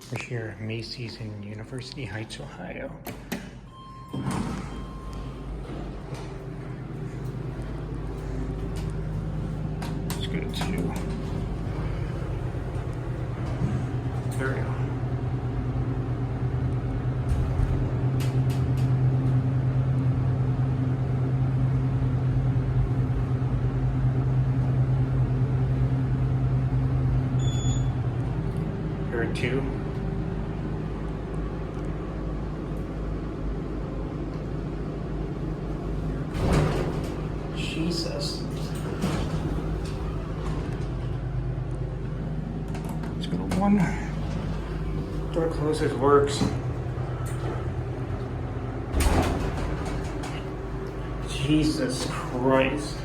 We're here at Macy's in University Heights, Ohio. Let's go to... There we go. Here are two. Jesus. Let's go to one. Door closes, works. Jesus Christ.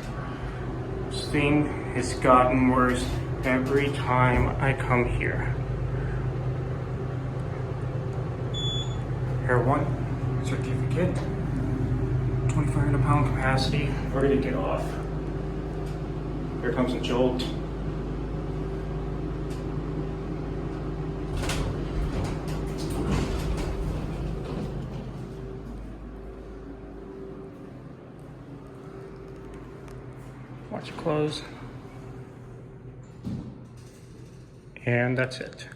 This thing has gotten worse every time I come here. Air 1 certificate. 2,500 pound capacity, ready to get off. Here comes a jolt. Watch it close. And that's it.